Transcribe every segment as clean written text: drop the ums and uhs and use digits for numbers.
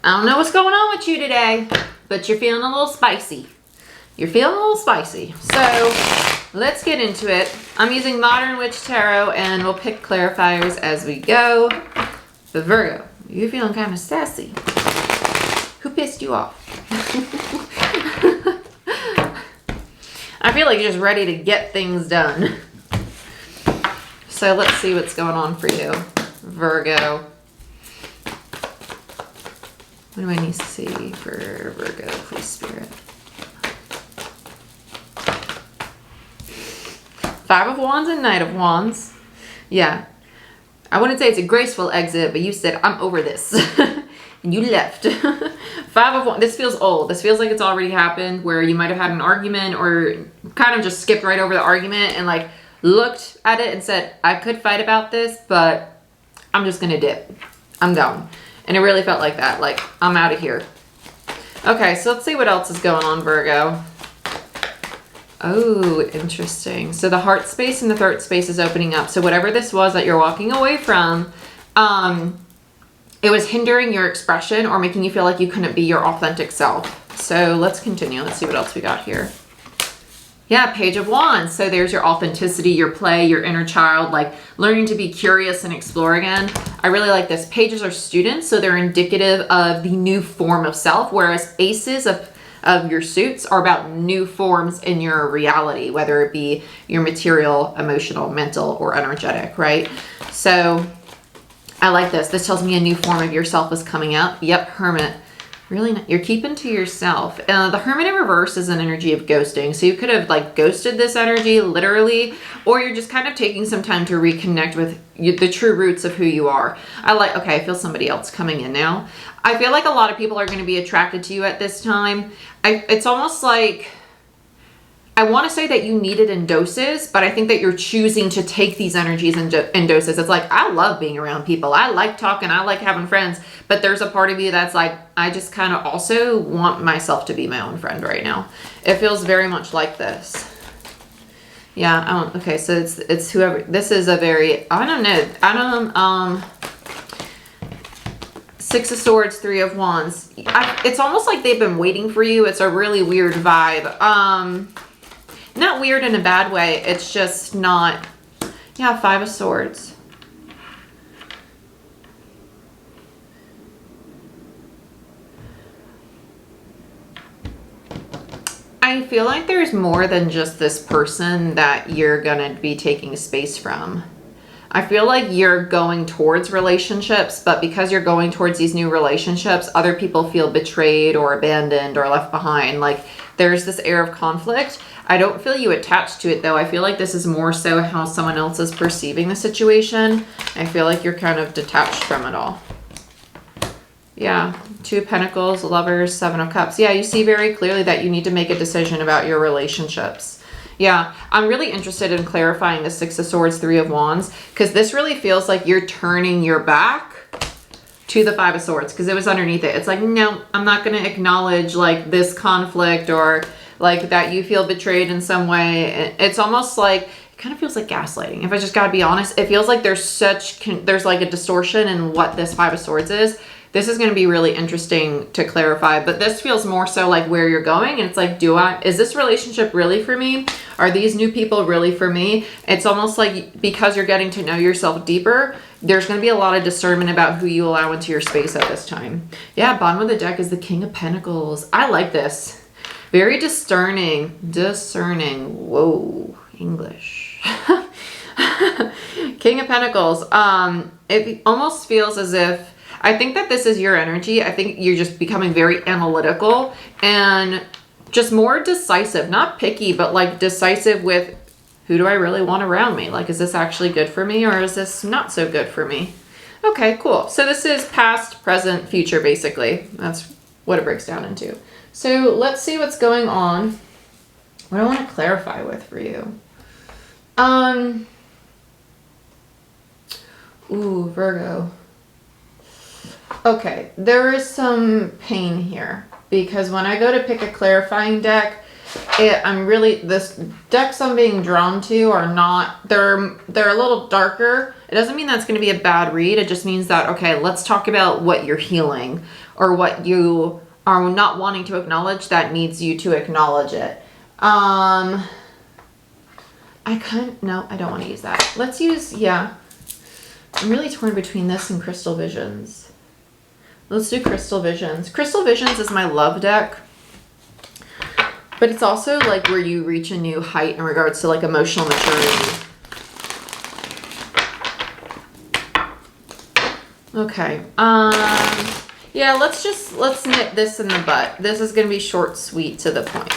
I don't know what's going on with you today, but you're feeling a little spicy. You're feeling a little spicy. So let's get into it. I'm using Modern Witch Tarot and we'll pick clarifiers as we go. But Virgo, you're feeling kind of sassy. Who pissed you off? I feel like you're just ready to get things done. So let's see what's going on for you, Virgo. What do I need to see for Virgo, please, Spirit? 5 of Wands and Knight of Wands. Yeah. I wouldn't say it's a graceful exit, but you said, I'm over this. And you left. 5 of Wands. This feels old. This feels like it's already happened, where you might have had an argument or kind of just skipped right over the argument and like looked at it and said, I could fight about this, but I'm just going to dip. I'm gone. And it really felt like that. Like, I'm out of here. Okay, so let's see what else is going on, Virgo. Oh, interesting. So the heart space and the throat space is opening up. So whatever this was that you're walking away from, it was hindering your expression or making you feel like you couldn't be your authentic self. So let's continue. Let's see what else we got here. Yeah, Page of Wands. So there's your authenticity, your play, your inner child, like learning to be curious and explore again. I really like this. Pages are students, so they're indicative of the new form of self, whereas aces of your suits are about new forms in your reality, whether it be your material, emotional, mental, or energetic, right? So I like this. This tells me a new form of yourself is coming up. Yep, Hermit. Really not, you're keeping to yourself. The Hermit in reverse is an energy of ghosting. So you could have like ghosted this energy literally, or you're just kind of taking some time to reconnect with the true roots of who you are. Okay, I feel somebody else coming in now. I feel like a lot of people are going to be attracted to you at this time. It's almost like, I want to say that you need it in doses, but I think that you're choosing to take these energies in doses. It's like, I love being around people. I like talking. I like having friends. But there's a part of you that's like, I just kind of also want myself to be my own friend right now. It feels very much like this. Yeah, okay, so it's whoever, this is a very, I don't know, Six of Swords, 3 of Wands. It's almost like they've been waiting for you. It's a really weird vibe. Not weird in a bad way. It's just not, yeah, 5 of Swords. I feel like there's more than just this person that you're going to be taking space from. I feel like you're going towards relationships, but because you're going towards these new relationships, other people feel betrayed or abandoned or left behind. Like there's this air of conflict. I don't feel you attached to it though. I feel like this is more so how someone else is perceiving the situation. I feel like you're kind of detached from it all. Yeah, 2 of Pentacles, Lovers, 7 of Cups. Yeah, you see very clearly that you need to make a decision about your relationships. Yeah, I'm really interested in clarifying the 6 of Swords, 3 of Wands, because this really feels like you're turning your back to the 5 of Swords, because it was underneath it. It's like, no, I'm not going to acknowledge like this conflict or like that you feel betrayed in some way. It's almost like, it kind of feels like gaslighting. If I just gotta be honest, it feels like there's like a distortion in what this 5 of Swords is. This is going to be really interesting to clarify, but this feels more so like where you're going. And it's like, is this relationship really for me? Are these new people really for me? It's almost like because you're getting to know yourself deeper, there's going to be a lot of discernment about who you allow into your space at this time. Yeah, bottom of the deck is the King of Pentacles. I like this. Very discerning. Whoa, English. King of Pentacles. It almost feels as if, I think that this is your energy. I think you're just becoming very analytical and just more decisive, not picky, but like decisive with who do I really want around me? Like, is this actually good for me or is this not so good for me? Okay, cool. So this is past, present, future, basically. That's what it breaks down into. So let's see what's going on. What do I want to clarify with for you? Ooh, Virgo. Okay, there is some pain here because when I go to pick a clarifying deck, this decks I'm being drawn to are not, they're a little darker. It doesn't mean that's going to be a bad read. It just means that, okay, let's talk about what you're healing or what you are not wanting to acknowledge that needs you to acknowledge it. No, I don't want to use that. Let's use, yeah. I'm really torn between this and Crystal Visions. Let's do Crystal Visions. Crystal Visions is my love deck. But it's also like where you reach a new height in regards to like emotional maturity. Okay. Yeah, let's nip this in the butt. This is going to be short, sweet, to the point.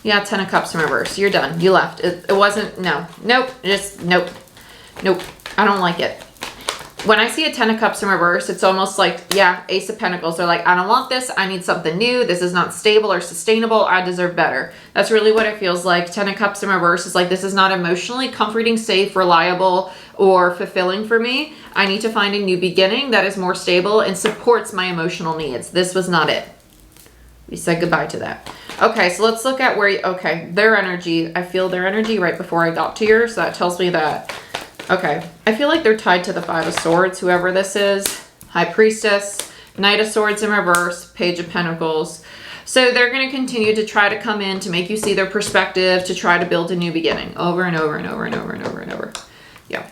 Yeah, 10 of Cups in reverse. You're done. You left. It wasn't, no. Nope. Just, nope. Nope. I don't like it. When I see a 10 of Cups in reverse, it's almost like, yeah, Ace of Pentacles. They're like, I don't want this. I need something new. This is not stable or sustainable. I deserve better. That's really what it feels like. 10 of Cups in reverse is like, this is not emotionally comforting, safe, reliable, or fulfilling for me. I need to find a new beginning that is more stable and supports my emotional needs. This was not it. We said goodbye to that. Okay, so let's look at where, okay, their energy. I feel their energy right before I got to yours. So that tells me that, okay, I feel like they're tied to the 5 of Swords, whoever this is. High Priestess, Knight of Swords in reverse, Page of Pentacles. So they're going to continue to try to come in to make you see their perspective, to try to build a new beginning over and over and over and over and over and over. Yeah.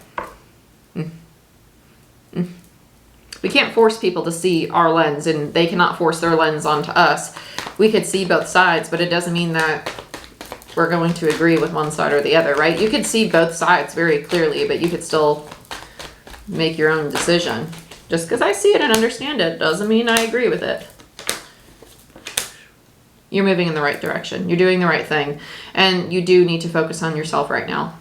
We can't force people to see our lens, and they cannot force their lens onto us. We could see both sides, but it doesn't mean that we're going to agree with one side or the other, right? You could see both sides very clearly, but you could still make your own decision. Just because I see it and understand it doesn't mean I agree with it. You're moving in the right direction. You're doing the right thing. And you do need to focus on yourself right now.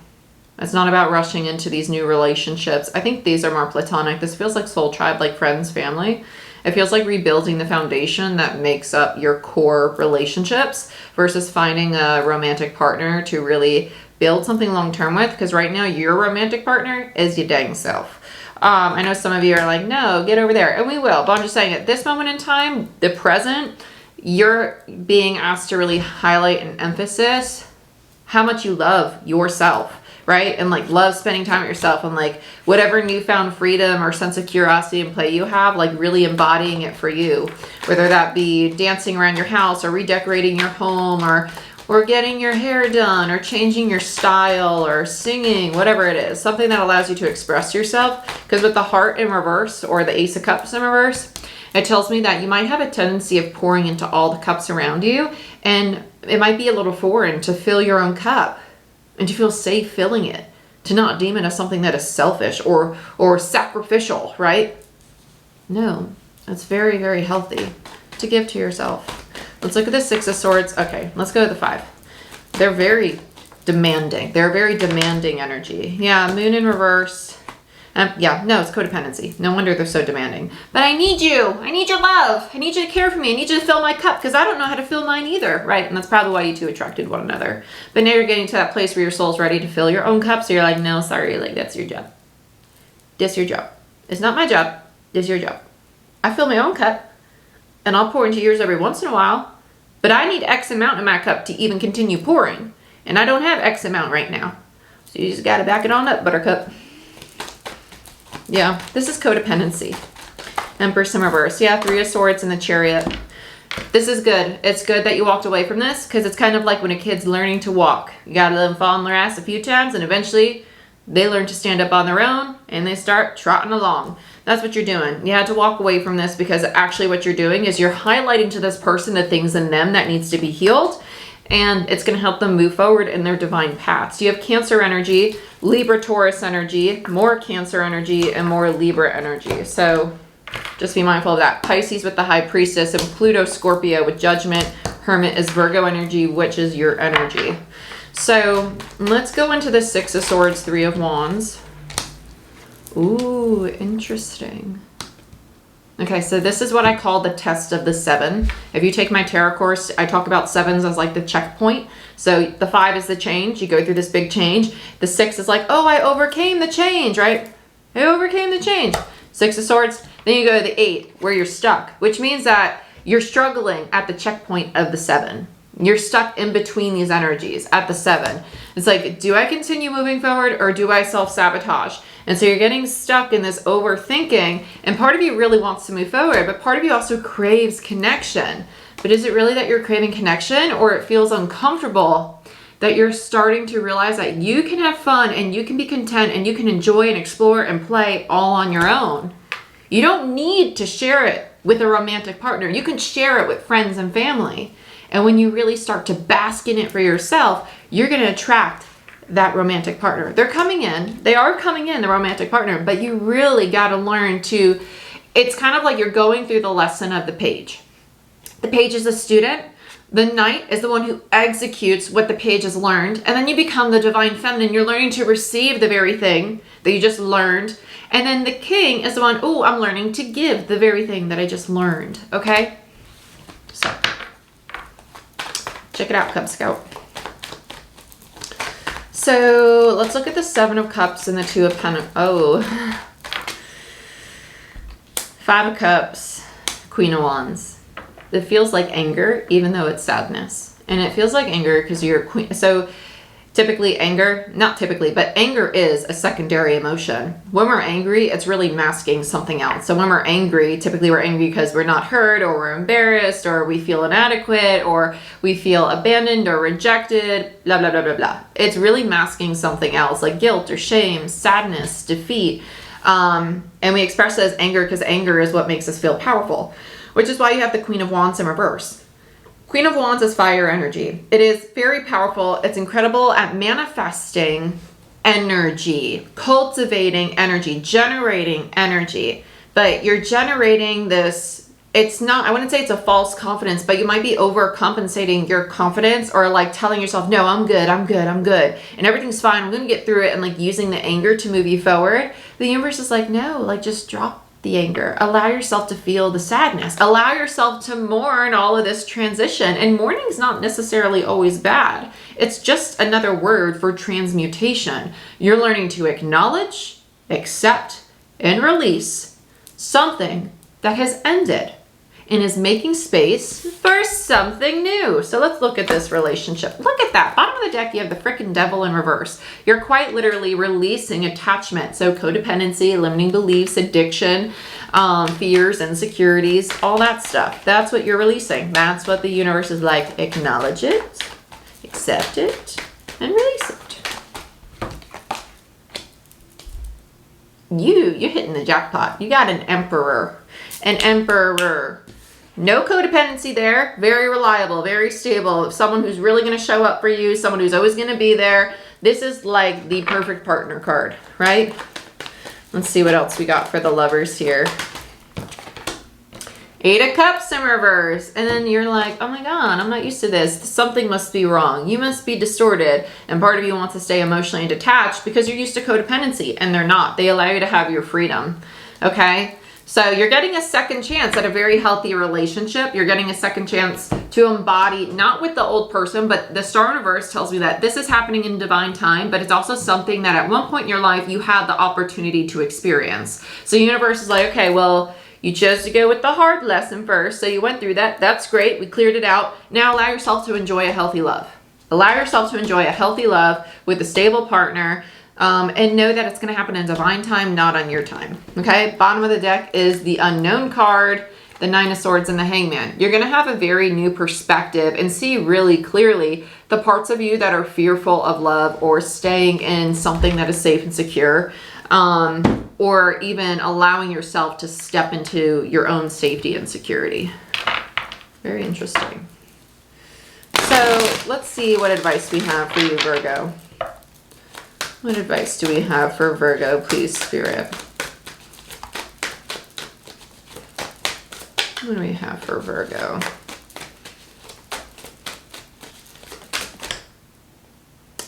It's not about rushing into these new relationships. I think these are more platonic. This feels like soul tribe, like friends, family. It feels like rebuilding the foundation that makes up your core relationships versus finding a romantic partner to really build something long-term with. Because right now, your romantic partner is your dang self. I know some of you are like, no, get over there. And we will. But I'm just saying, at this moment in time, the present, you're being asked to really highlight and emphasis how much you love yourself. Right? And like love spending time with yourself, and like whatever newfound freedom or sense of curiosity and play you have, like really embodying it for you, whether that be dancing around your house or redecorating your home or getting your hair done or changing your style or singing, whatever it is, something that allows you to express yourself. Because with the Heart in reverse or the Ace of Cups in reverse, it tells me that you might have a tendency of pouring into all the cups around you, and it might be a little foreign to fill your own cup. And to feel safe filling it, to not deem it as something that is selfish or sacrificial, right? No, that's very, very healthy to give to yourself. Let's look at the 6 of Swords. Okay, let's go to the 5. They're very demanding. They're a very demanding energy. Yeah, Moon in reverse. Yeah, no, it's codependency. No wonder they're so demanding. But I need you. I need your love. I need you to care for me. I need you to fill my cup because I don't know how to fill mine either, right? And that's probably why you two attracted one another. But now you're getting to that place where your soul's ready to fill your own cup. So you're like, no, sorry, like that's your job. This your job. It's not my job. This your job. I fill my own cup and I'll pour into yours every once in a while. But I need X amount in my cup to even continue pouring. And I don't have X amount right now. So you just got to back it on up, buttercup. Yeah, this is codependency. Empress in reverse. Yeah, 3 of Swords and the Chariot. This is good. It's good that you walked away from this because it's kind of like when a kid's learning to walk. You got to let them fall on their ass a few times and eventually they learn to stand up on their own and they start trotting along. That's what you're doing. You had to walk away from this because actually what you're doing is you're highlighting to this person the things in them that needs to be healed. And it's going to help them move forward in their divine paths. You have Cancer energy, Libra, Taurus energy, more Cancer energy, and more Libra energy. So just be mindful of that. Pisces with the High Priestess, and Pluto, Scorpio with Judgment. Hermit is Virgo energy, which is your energy. So let's go into the 6 of Swords, 3 of Wands. Ooh, interesting. Okay, so this is what I call the test of the 7. If you take my tarot course, I talk about 7s as like the checkpoint. So the 5 is the change. You go through this big change. The 6 is like, oh, I overcame the change, right? I overcame the change. 6 of Swords. Then you go to the 8 where you're stuck, which means that you're struggling at the checkpoint of the 7. You're stuck in between these energies at the 7. It's like, do I continue moving forward or do I self-sabotage? And so you're getting stuck in this overthinking, and part of you really wants to move forward, but part of you also craves connection. But is it really that you're craving connection, or it feels uncomfortable that you're starting to realize that you can have fun and you can be content and you can enjoy and explore and play all on your own? You don't need to share it with a romantic partner. You can share it with friends and family. And when you really start to bask in it for yourself, you're going to attract that romantic partner. They're coming in. They are coming in, the romantic partner, but you really got to learn to, it's kind of like you're going through the lesson of the page. The page is a student. The knight is the one who executes what the page has learned. And then you become the divine feminine. You're learning to receive the very thing that you just learned. And then the king is the one, oh, I'm learning to give the very thing that I just learned. Okay? So, check it out, Cub Scout. So, let's look at the Seven of Cups and the Two of Pentacles. Oh. Five of Cups, Queen of Wands. It feels like anger, even though it's sadness. And it feels like anger because you're queen. So typically anger, not typically, but anger is a secondary emotion. When we're angry, it's really masking something else. So when we're angry, typically we're angry because we're not heard, or we're embarrassed, or we feel inadequate, or we feel abandoned or rejected, blah, blah, blah, blah, blah. It's really masking something else, like guilt or shame, sadness, defeat. And we express it as anger because anger is what makes us feel powerful, which is why you have the Queen of Wands in reverse. Queen of Wands is fire energy. It is very powerful. It's incredible at manifesting energy, cultivating energy, generating energy. But you're generating this, it's not, I wouldn't say it's a false confidence, but you might be overcompensating your confidence, or like telling yourself, no, I'm good, I'm good, I'm good. And everything's fine. I'm going to get through it, and like using the anger to move you forward. The universe is like, no, like just drop the anger. Allow yourself to feel the sadness. Allow yourself to mourn all of this transition. And mourning is not necessarily always bad. It's just another word for transmutation. You're learning to acknowledge, accept, and release something that has ended and is making space for something new. So let's look at this relationship. Look at that. Bottom of the deck, you have the frickin' devil in reverse. You're quite literally releasing attachment. So codependency, limiting beliefs, addiction, fears, insecurities, all that stuff. That's what you're releasing. That's what the universe is like. Acknowledge it, accept it, and release it. You're hitting the jackpot. You got an emperor. An emperor. No codependency there. Very reliable, very stable. Someone who's really going to show up for you. Someone who's always going to be there. This is like the perfect partner card, right? Let's see what else we got for the lovers here. Eight of Cups in reverse. And then you're like, oh my God, I'm not used to this. Something must be wrong. You must be distorted. And part of you wants to stay emotionally detached because you're used to codependency. And they're not. They allow you to have your freedom. Okay? So you're getting a second chance at a very healthy relationship. You're getting a second chance to embody, not with the old person, but the star in reverse tells me that this is happening in divine time, but it's also something that at one point in your life, you had the opportunity to experience. So the universe is like, okay, well, you chose to go with the hard lesson first. So you went through that. That's great. We cleared it out. Now allow yourself to enjoy a healthy love. Allow yourself to enjoy a healthy love with a stable partner. And know that it's going to happen in divine time, not on your time. Okay? Bottom of the deck is the unknown card, the Nine of Swords, and the Hangman. You're going to have a very new perspective and see really clearly the parts of you that are fearful of love or staying in something that is safe and secure, or even allowing yourself to step into your own safety and security. Very interesting. So let's see what advice we have for you, Virgo. What advice do we have for Virgo, please, Spirit? What do we have for Virgo?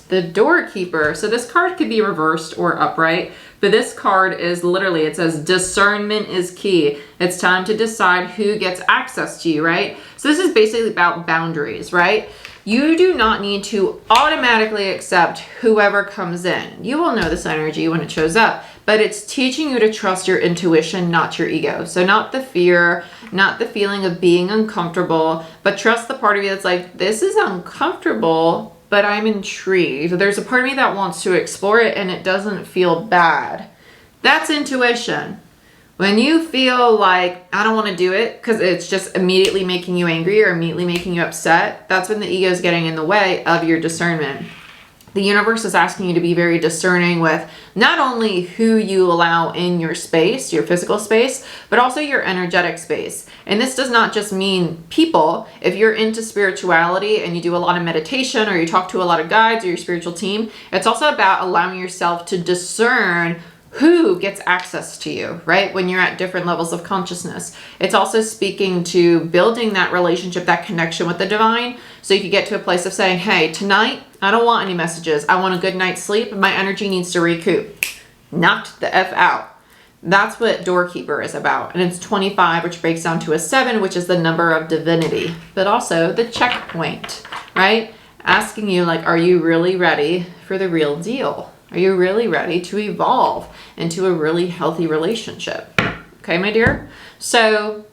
The Doorkeeper. So this card could be reversed or upright, but this card is literally, it says discernment is key. It's time to decide who gets access to you, right? So this is basically about boundaries, right? You do not need to automatically accept whoever comes in. You will know this energy when it shows up, but it's teaching you to trust your intuition, not your ego. So not the fear, not the feeling of being uncomfortable, but trust the part of you that's like, this is uncomfortable, but I'm intrigued. There's a part of me that wants to explore it and it doesn't feel bad. That's intuition. When you feel like, I don't want to do it because it's just immediately making you angry or immediately making you upset, that's when the ego is getting in the way of your discernment. The universe is asking you to be very discerning with not only who you allow in your space, your physical space, but also your energetic space. And this does not just mean people. If you're into spirituality and you do a lot of meditation or you talk to a lot of guides or your spiritual team, it's also about allowing yourself to discern who gets access to you, right? When you're at different levels of consciousness. It's also speaking to building that relationship, that connection with the divine, so you can get to a place of saying, hey, tonight, I don't want any messages. I want a good night's sleep. My energy needs to recoup. Knocked the F out. That's what Doorkeeper is about. And it's 25, which breaks down to a 7, which is the number of divinity, but also the checkpoint, right? Asking you, like, are you really ready for the real deal? Are you really ready to evolve into a really healthy relationship? Okay, my dear? So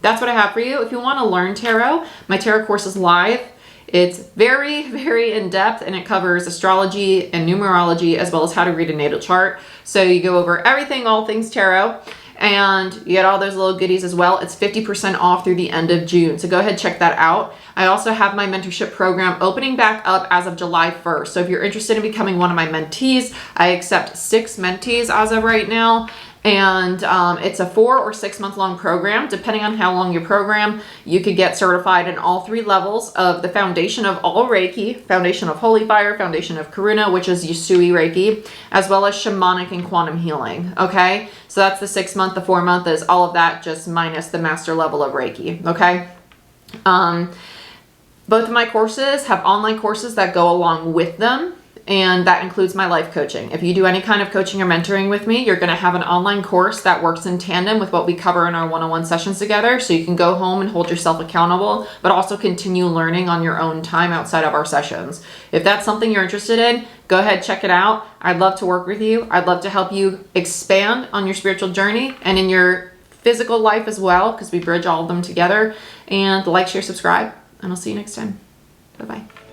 that's what I have for you. If you want to learn tarot, my tarot course is live. It's very, very in-depth, and it covers astrology and numerology as well as how to read a natal chart. So you go over everything, all things tarot, and you get all those little goodies as well. It's 50% off through the end of June. So go ahead, check that out. I also have my mentorship program opening back up as of July 1st. So if you're interested in becoming one of my mentees, I accept 6 mentees as of right now. And it's a 4 or 6 month long program. Depending on how long your program, you could get certified in all 3 levels of the foundation of all Reiki, foundation of Holy Fire, foundation of Karuna, which is Usui Reiki, as well as shamanic and quantum healing. Okay, so that's the 6 month. The 4 month is all of that, just minus the master level of Reiki. Okay. Both of my courses have online courses that go along with them, and that includes my life coaching. If you do any kind of coaching or mentoring with me, you're going to have an online course that works in tandem with what we cover in our one-on-one sessions together, so you can go home and hold yourself accountable, but also continue learning on your own time outside of our sessions. If that's something you're interested in, go ahead, check it out. I'd love to work with you. I'd love to help you expand on your spiritual journey and in your physical life as well, because we bridge all of them together. And like, share, subscribe, and I'll see you next time. Bye-bye.